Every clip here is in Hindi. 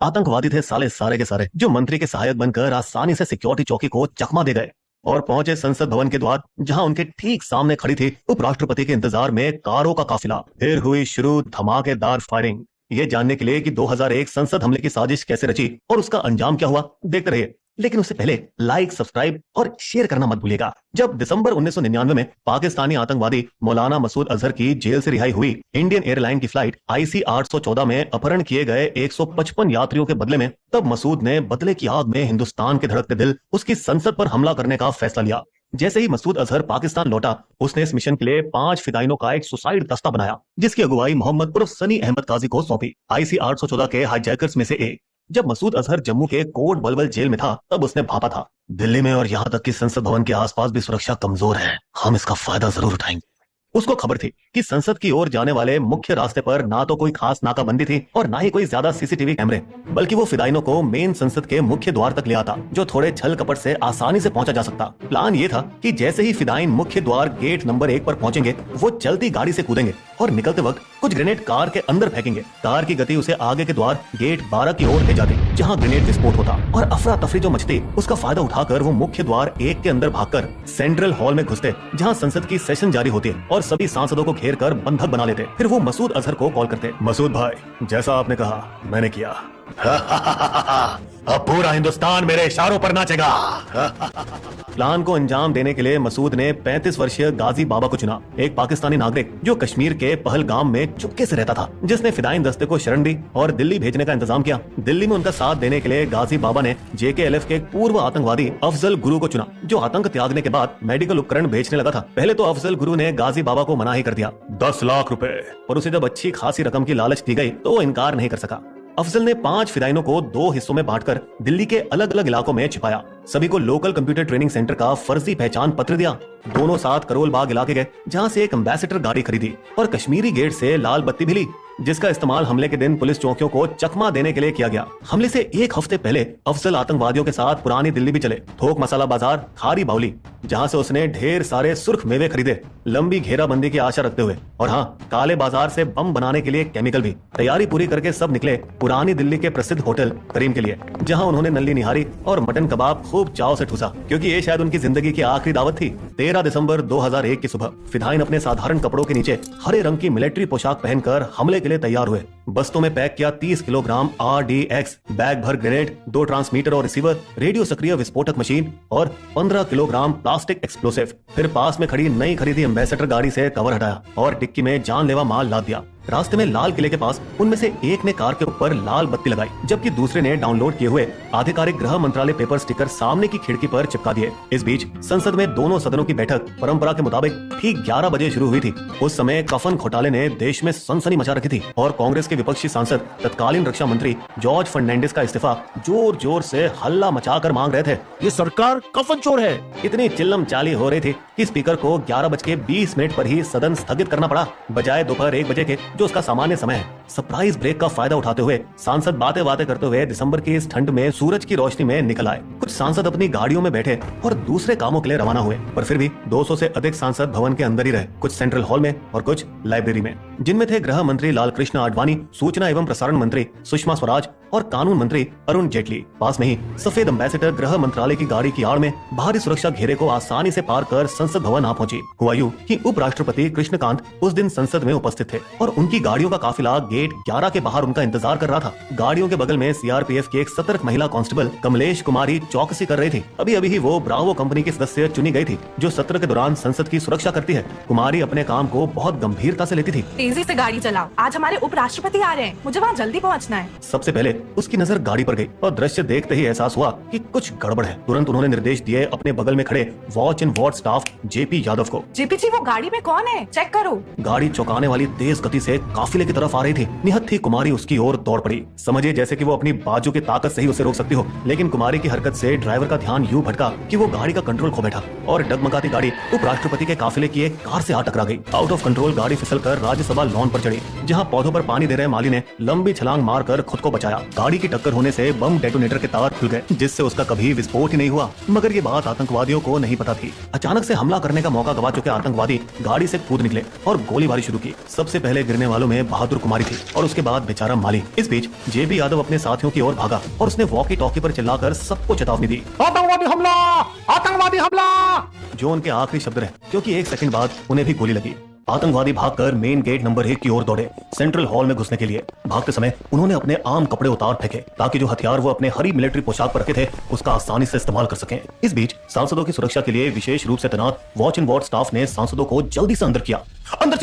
आतंकवादी थे साले सारे के सारे, जो मंत्री के सहायक बनकर आसानी से सिक्योरिटी चौकी को चकमा दे गए और पहुंचे संसद भवन के द्वार, जहां उनके ठीक सामने खड़ी थी उपराष्ट्रपति के इंतजार में कारों का काफिला। फिर हुई शुरू धमाकेदार फायरिंग। ये जानने के लिए कि 2001 संसद हमले की साजिश कैसे रची और उसका अंजाम क्या हुआ, देखते रहिए। लेकिन उससे पहले लाइक, सब्सक्राइब और शेयर करना मत भूलिएगा। जब दिसंबर 1999 में पाकिस्तानी आतंकवादी मौलाना मसूद अजहर की जेल से रिहाई हुई, इंडियन एयरलाइन की फ्लाइट IC 814 में अपहरण किए गए 155 यात्रियों के बदले में, तब मसूद ने बदले की आग में हिंदुस्तान के धड़कते दिल उसकी संसद पर हमला करने का फैसला लिया। जैसे ही मसूद अजहर पाकिस्तान लौटा, उसने इस मिशन के लिए 5 फिदाइनों का एक सुसाइड दस्ता बनाया, जिसकी अगुवाई मोहम्मद उर्फ सनी अहमद काजी को सौंपी, IC 814 के हाईजैकर्स में से एक। जब मसूद अजहर जम्मू के कोट बलबल जेल में था, तब उसने भापा था दिल्ली में और यहां तक कि संसद भवन के आसपास भी सुरक्षा कमजोर है, हम इसका फायदा जरूर उठाएंगे। उसको खबर थी कि संसद की ओर जाने वाले मुख्य रास्ते पर ना तो कोई खास नाकाबंदी थी और ना ही कोई ज्यादा CCTV कैमरे, बल्कि वो फिदाइनों को मेन संसद के मुख्य द्वार तक ले आता, जो थोड़े छल कपट से आसानी से पहुंचा जा सकता। प्लान ये था कि जैसे ही फिदाइन मुख्य द्वार गेट नंबर 1 पर पहुंचेंगे, वो चलती गाड़ी से कूदेंगे और निकलते वक्त कुछ ग्रेनेड कार के अंदर फेंकेंगे। कार की गति उसे आगे के द्वार गेट 12 की ओर ले जाती, जहां ग्रेनेड विस्फोट होता और अफरा तफरी जो मचती, उसका फायदा उठाकर वो मुख्य द्वार 1 के अंदर भागकर सेंट्रल हॉल में घुसते, जहां संसद की सेशन जारी होती है और सभी सांसदों को घेर कर बंधक बना लेते। फिर वो मसूद अजहर को कॉल करते, मसूद भाई, जैसा आपने कहा मैंने किया। अब पूरा हिंदुस्तान मेरे इशारों पर नाचेगा। प्लान को अंजाम देने के लिए मसूद ने 35 वर्षीय गाजी बाबा को चुना, एक पाकिस्तानी नागरिक जो कश्मीर के पहलगाम में चुपके से रहता था, जिसने फिदाइन दस्ते को शरण दी और दिल्ली भेजने का इंतजाम किया। दिल्ली में उनका साथ देने के लिए गाजी बाबा ने JKLF के एक पूर्व आतंकवादी अफजल गुरु को चुना, जो आतंक त्यागने के बाद मेडिकल उपकरण बेचने लगा था। पहले तो अफजल गुरु ने गाजी बाबा को मना ही कर दिया, 10 लाख रुपए, और उसे जब अच्छी खासी रकम की लालच दी गई तो वो इनकार नहीं कर सका। अफजल ने 5 फिदाइनों को 2 हिस्सों में बांटकर दिल्ली के अलग अलग इलाकों में छिपाया। सभी को लोकल कंप्यूटर ट्रेनिंग सेंटर का फर्जी पहचान पत्र दिया। दोनों साथ करोल बाग इलाके गए, जहां से एक एम्बेसडर गाड़ी खरीदी और कश्मीरी गेट से लाल बत्ती भी ली, जिसका इस्तेमाल हमले के दिन पुलिस चौकियों को चकमा देने के लिए किया गया। हमले से 1 हफ्ते पहले अफजल आतंकवादियों के साथ पुरानी दिल्ली भी चले, थोक मसाला बाजार खारी बावली, जहां से उसने ढेर सारे सुर्ख मेवे खरीदे, लंबी घेराबंदी की आशा रखते हुए, और हाँ, काले बाजार से बम बनाने के लिए केमिकल भी। तैयारी पूरी करके सब निकले पुरानी दिल्ली के प्रसिद्ध होटल करीम के लिए, जहां उन्होंने नल्ली निहारी और मटन कबाब खूब चाव से ठूसा, क्योंकि ये शायद उनकी जिंदगी की आखिरी दावत थी। 13 दिसंबर 2001 की सुबह फिदाइन अपने साधारण कपड़ों के नीचे हरे रंग की मिलिट्री पोशाक पहनकर हमले के लिए तैयार हुए। बस्तों में पैक किया 30 किलोग्राम RDX, बैग भर ग्रेनेड, 2 ट्रांसमीटर और रिसीवर, रेडियो सक्रिय विस्फोटक मशीन और 15 किलोग्राम प्लास्टिक एक्सप्लोसिव। फिर पास में खड़ी नई खरीदी एम्बेसडर गाड़ी से कवर हटाया और डिक्की में जानलेवा माल लाद दिया। रास्ते में लाल किले के पास उनमें से एक ने कार के ऊपर लाल बत्ती लगाई, जबकि दूसरे ने डाउनलोड किए हुए आधिकारिक गृह मंत्रालय पेपर स्टिकर सामने की खिड़की पर चिपका दिए। इस बीच संसद में दोनों सदनों की बैठक परंपरा के मुताबिक ठीक 11 बजे शुरू हुई थी। उस समय कफन घोटाले ने देश में सनसनी मचा रखी थी और कांग्रेस के विपक्षी सांसद तत्कालीन रक्षा मंत्री जॉर्ज फर्नांडिस का इस्तीफा जोर जोर से हल्ला मचाकर मांग रहे थे। ये सरकार कफन चोर है। इतनी चिल्लम चाली हो रही थी कि स्पीकर को 11:20 पर ही सदन स्थगित करना पड़ा, बजाय दोपहर 1 बजे के, जो उसका सामान्य समय है। सरप्राइज ब्रेक का फायदा उठाते हुए सांसद बातें बातें करते हुए दिसंबर की इस ठंड में सूरज की रोशनी में निकल आए। कुछ सांसद अपनी गाड़ियों में बैठे और दूसरे कामों के लिए रवाना हुए, पर फिर भी 200 से अधिक सांसद भवन के अंदर ही रहे, कुछ सेंट्रल हॉल में और कुछ लाइब्रेरी में, जिनमें थे गृह मंत्री लालकृष्ण आडवाणी, सूचना एवं प्रसारण मंत्री सुषमा स्वराज और कानून मंत्री अरुण जेटली। पास में ही सफेद एम्बेसडर गृह मंत्रालय की गाड़ी की आड़ में भारी सुरक्षा घेरे को आसानी से पार कर संसद भवन आ पहुंची। हुआ यूं कि उपराष्ट्रपति कृष्णकांत उस दिन संसद में उपस्थित थे और उनकी गाड़ियों का काफिला गेट 11 के बाहर उनका इंतजार कर रहा था। गाड़ियों के बगल में CRPF की एक सतर्क महिला कांस्टेबल कमलेश कुमारी चौकसी कर रही थी। अभी अभी ही वो ब्रावो कंपनी की सदस्य चुनी गई थी, जो सत्र के दौरान संसद की सुरक्षा करती है। कुमारी अपने काम को बहुत गंभीरता से लेती थी। तेजी से गाड़ी चलाओ, आज हमारे उपराष्ट्रपति आ रहे हैं, मुझे वहाँ जल्दी पहुँचना है। सबसे पहले उसकी नजर गाड़ी पर गई और दृश्य देखते ही एहसास हुआ कि कुछ गड़बड़ है। तुरंत उन्होंने निर्देश दिए अपने बगल में खड़े watch and ward staff JP Yadav को। JP जी, वो गाड़ी में कौन है, चेक करो। गाड़ी चौंकाने वाली तेज गति से काफिले की तरफ आ रही थी। निहत्थी कुमारी उसकी ओर दौड़ पड़ी। समझिए जैसे कि वो अपनी बाजू की ताकत से ही उसे रोक सकती हो, लेकिन कुमारी की हरकत से ड्राइवर का ध्यान यूं भटका कि वो गाड़ी का कंट्रोल खो बैठा और डगमगाती गाड़ी उपराष्ट्रपति के काफिले की एक कार से आ टकरा गई। आउट ऑफ कंट्रोल गाड़ी फिसलकर राज्यसभा लॉन पर चढ़ी, जहां पौधों पर पानी दे रहे माली ने लंबी छलांग मारकर खुद को बचाया। गाड़ी की टक्कर होने से बम डेटोनेटर के तार खुल गए, जिससे उसका कभी विस्फोट ही नहीं हुआ। मगर ये बात आतंकवादियों को नहीं पता थी। अचानक से हमला करने का मौका गवा चुके आतंकवादी गाड़ी से कूद निकले और गोलीबारी शुरू की। सबसे पहले गिरने वालों में बहादुर कुमारी थी। थी और उसके बाद बेचारा माली। इस बीच जेबी यादव अपने साथियों की ओर भागा और उसने वॉकी टॉकी पर चिल्लाकर सबको चेतावनी दी, आतंकवादी हमला, आतंकवादी हमला। जो उनके आखिरी शब्द रहे, क्योंकि एक सेकंड बाद उन्हें भी गोली लगी। आतंकवादी भागकर मेन गेट नंबर 1 की ओर दौड़े, सेंट्रल हॉल में घुसने के लिए। भागते समय उन्होंने अपने आम कपड़े उतार फेंके ताकि जो हथियार वो अपने हरी मिलिट्री पोशाक पर रखे थे उसका आसानी से इस्तेमाल कर सकें। इस बीच सांसदों की सुरक्षा के लिए विशेष रूप से तैनात वॉच एंड वार्ड स्टाफ ने सांसदों को जल्दी से अंदर किया। अंदर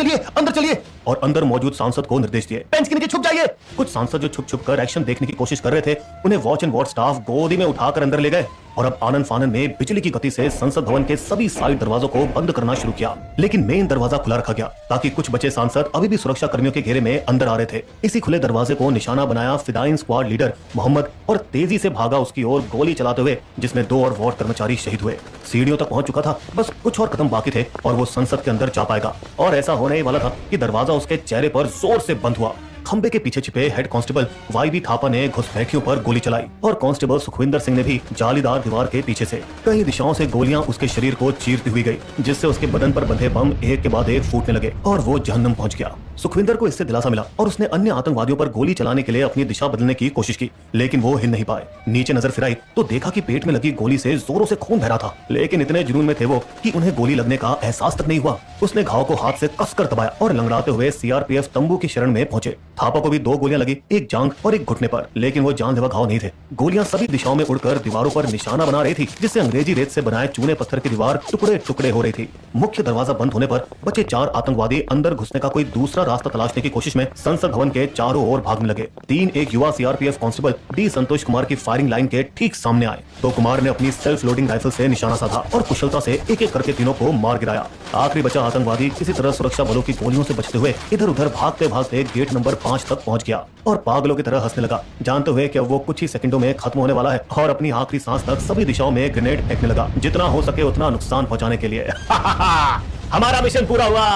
चलिए, और अंदर मौजूद सांसद को निर्देश दिए, बेंच के नीचे छुप जाइए। कुछ सांसद जो छुप कर एक्शन देखने की कोशिश कर रहे थे, उन्हें वॉच एंड वार्ड स्टाफ गोदी में उठाकर अंदर ले गए और अब आनन फानन में बिजली की गति से संसद भवन के सभी साइड दरवाजों को बंद करना शुरू किया। लेकिन मेन दरवाजा खुला रखा गया ताकि कुछ बचे सांसद अभी भी सुरक्षा कर्मियों के घेरे में अंदर आ रहे थे। इसी खुले दरवाजे को निशाना बनाया फिदाइन स्क्वाड लीडर मोहम्मद और तेजी से भागा उसकी ओर गोली चलाते हुए, जिसमें 2 और वार्ड कर्मचारी शहीद हुए। सीढ़ियों तक पहुंच चुका था, बस कुछ और कदम बाकी थे और वो संसद के अंदर जा पाएगा। और ऐसा होने ही वाला था कि दरवाजा उसके चेहरे पर जोर से बंद हुआ। खंबे के पीछे छिपे हेड कांस्टेबल वाईबी थापा ने घुसपैठियों पर गोली चलाई और कांस्टेबल सुखविंदर सिंह ने भी जालीदार दीवार के पीछे से कई दिशाओं से गोलियां उसके शरीर को चीरती हुई गई, जिससे उसके बदन पर बंधे बम एक के बाद एक फूटने लगे और वो जहन्नम पहुंच गया। सुखविंदर को इससे दिलासा मिला और उसने अन्य आतंकवादियों पर गोली चलाने के लिए अपनी दिशा बदलने की कोशिश की, लेकिन वो हिल नहीं पाए। नीचे नजर फिराई तो देखा कि पेट में लगी गोली से जोरों से खून बह रहा था, लेकिन इतने जुनून में थे वो कि उन्हें गोली लगने का एहसास तक नहीं हुआ। उसने घाव को हाथ से कसकर दबाया और लंगड़ाते हुए सीआरपीएफ तंबू की शरण में पहुंचे। थापा को भी 2 गोलियां लगी, एक जांघ और एक घुटने पर, लेकिन वो जानलेवा घाव नहीं थे। गोलियां सभी दिशाओं में उड़कर दीवारों पर निशाना बना रही थी, जिससे अंग्रेजी रेत से बनाए चूने पत्थर की दीवार टुकड़े टुकड़े हो रही थी। मुख्य दरवाजा बंद होने पर बचे 4 आतंकवादी अंदर घुसने का कोई दूसरा रास्ता तलाशने की कोशिश में संसद भवन के चारों ओर भागने लगे। 3 एक युवा CRPF constable D Santosh Kumar की फायरिंग लाइन के ठीक सामने आए तो कुमार ने अपनी सेल्फ लोडिंग राइफल से निशाना साधा और कुशलता से एक-एक करके तीनों को मार गिराया। आखिरी बचा आतंकवादी किसी तरह सुरक्षा बलों की गोलियों से बचते हुए इधर उधर भागते भागते गेट नंबर 5 तक पहुंच गया और पागलों की तरह हंसने लगा, जानते हुए कि अब वो कुछ ही सेकंडों में खत्म होने वाला है, और अपनी आखिरी सांस तक सभी दिशाओं में ग्रेनेड फेंकने लगा, जितना हो सके उतना नुकसान पहुंचाने के लिए। हमारा मिशन पूरा हुआ,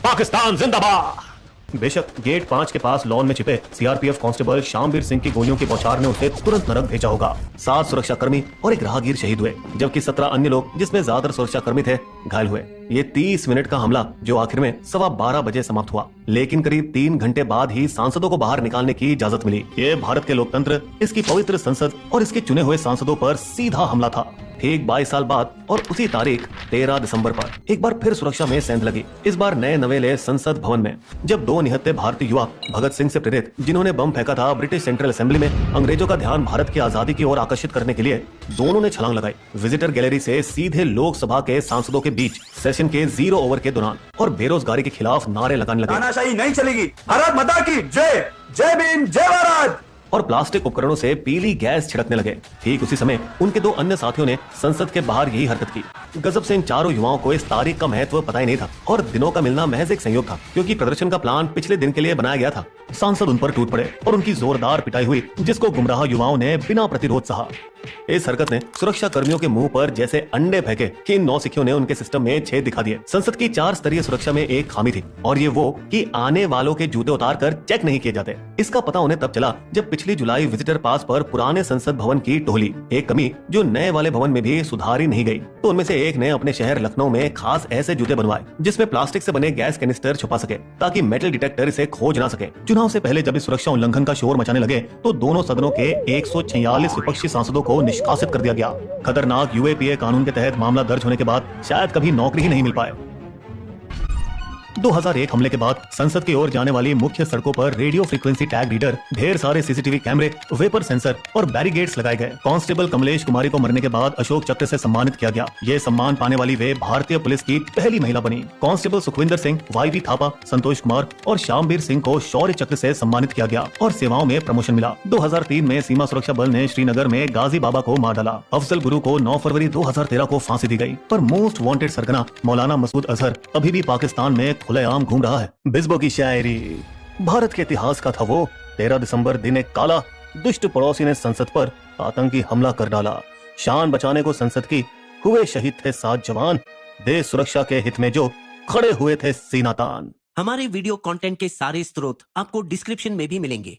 पाकिस्तान जिंदाबाद। बेशक गेट 5 के पास लॉन में छिपे सीआरपीएफ कांस्टेबल शामवीर सिंह की गोलियों की बौछार ने उसे तुरंत नरक भेजा होगा। 7 सुरक्षा कर्मी और एक राहगीर शहीद हुए, जबकि 17 अन्य लोग, जिसमें ज्यादातर सुरक्षा कर्मी थे, घायल हुए। ये 30 मिनट का हमला जो आखिर में 12:15 बजे समाप्त हुआ, लेकिन करीब 3 घंटे बाद ही सांसदों को बाहर निकालने की इजाजत मिली। ये भारत के लोकतंत्र, इसकी पवित्र संसद और इसके चुने हुए सांसदों पर सीधा हमला था। ठीक 22 साल बाद और उसी तारीख 13 दिसंबर पर एक बार फिर सुरक्षा में सेंध लगी, इस बार नए नवेले संसद भवन में, जब 2 निहत्थे भारतीय युवा भगत सिंह से प्रेरित, जिन्होंने बम फेंका था ब्रिटिश सेंट्रल असेंबली में, अंग्रेजों का ध्यान भारत की आजादी की ओर आकर्षित करने के लिए दोनों ने छलांग लगाई। विजिटर गैलरी से सीधे लोकसभा के सांसदों के बीच सेशन के 0 ओवर के दौरान और बेरोजगारी के खिलाफ नारे लगाने लगे। तानाशाही नहीं चलेगी, भारत माता की जय, जय भीम, जय भारत। और प्लास्टिक उपकरणों से पीली गैस छिड़कने लगे। ठीक उसी समय उनके 2 अन्य साथियों ने संसद के बाहर यही हरकत की। गजब से इन चारों युवाओं को इस तारीख का महत्व पता ही नहीं था और दिनों का मिलना महज एक संयोग था, क्योंकि प्रदर्शन का प्लान पिछले दिन के लिए बनाया गया था। सांसद उन पर टूट पड़े और उनकी जोरदार पिटाई हुई, जिसको गुमराह युवाओं ने बिना प्रतिरोध सहा। इस हरकत ने सुरक्षा कर्मियों के मुंह पर जैसे अंडे फेंके कि इन नौसिखियों ने उनके सिस्टम में छेद दिखा दिए। संसद की 4 स्तरीय सुरक्षा में एक खामी थी, और ये वो कि आने वालों के जूते उतार कर चेक नहीं किए जाते। इसका पता उन्हें तब चला जब पिछली जुलाई विजिटर पास पर पुराने संसद भवन की टोहली, एक कमी जो नए वाले भवन में भी सुधारी नहीं गई, तो उनमें से एक ने अपने शहर लखनऊ में खास ऐसे जूते बनवाए जिसमें प्लास्टिक से बने गैस कैनिस्टर छुपा सके ताकि मेटल डिटेक्टर इसे खोज ना सके। चुनाव से पहले जब इस सुरक्षा उल्लंघन का शोर मचाने लगे तो दोनों सदनों के 146 विपक्षी सांसदों को निष्कासित कर दिया गया। खतरनाक यूएपीए कानून के तहत मामला दर्ज होने के बाद शायद कभी नौकरी ही नहीं मिल पाए। 2001 हमले के बाद संसद की ओर जाने वाली मुख्य सड़कों पर रेडियो फ्रीक्वेंसी टैग रीडर, ढेर सारे सीसीटीवी कैमरे, वेपर सेंसर और बैरिगेड्स लगाए गए। कांस्टेबल कमलेश कुमारी को मरने के बाद अशोक चक्र से सम्मानित किया गया। ये सम्मान पाने वाली वे भारतीय पुलिस की पहली महिला बनी। कांस्टेबल सुखविंदर सिंह, वाईबी थापा, संतोष कुमार और शामवीर सिंह को शौर्य चक्र से सम्मानित किया गया और सेवाओं में प्रमोशन मिला। 2003 में सीमा सुरक्षा बल ने श्रीनगर में गाजी बाबा को मार डाला। अफजल गुरु को 9 फरवरी 2013 को फांसी दी गई। पर मोस्ट वांटेड सरगना मौलाना मसूद अजहर अभी भी पाकिस्तान में खुलेआम घूम रहा है। बिस्बो की शायरी, भारत के इतिहास का था वो 13 दिसंबर, दिन एक काला, दुष्ट पड़ोसी ने संसद पर आतंकी हमला कर डाला। शान बचाने को संसद की हुए शहीद थे 7 जवान, देश सुरक्षा के हित में जो खड़े हुए थे सीना तान। हमारे वीडियो कंटेंट के सारे स्रोत आपको डिस्क्रिप्शन में भी मिलेंगे।